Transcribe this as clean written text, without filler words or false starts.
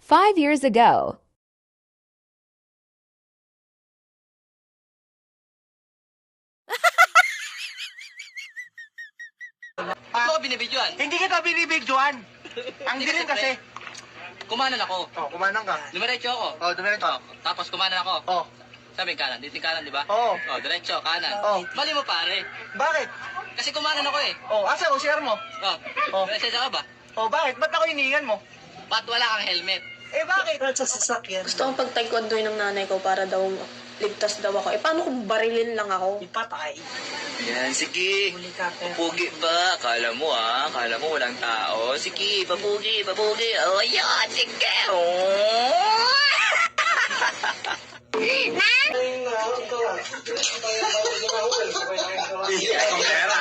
5 years ago. Ba't mo ko binibidyoan? Hindi kita binibigjuan. Ang Hindi dilim kasi, kasi. Kumanan ako. Oh, kumanang ka. Dumiretso ako. Oh, dumiretso. Tapos kumanan ako. Oh, Sabi kanan, dito yung kanan, di ba? Oo. Oh, diretso, kanan. Oh. Mali mo pare. bakit? Kasi kumanan ako eh. Oh, asa ko, share mo. Oh, Oh. diretso ka ba? Oh, bakit? Ba't ako hiningan mo? Ba't wala kang helmet? Eh, bakit? Sa sasakyan. Gusto kong pagtaekwondo ng nanay ko para daw ligtas daw ako. Eh, paano kung barilin lang ako? Ipatay. Yan, sige. Papugi ba? Akala mo akala mo walang tao. Sige, papugi. Oh, yan, sige. Oh. Ay, ang pera.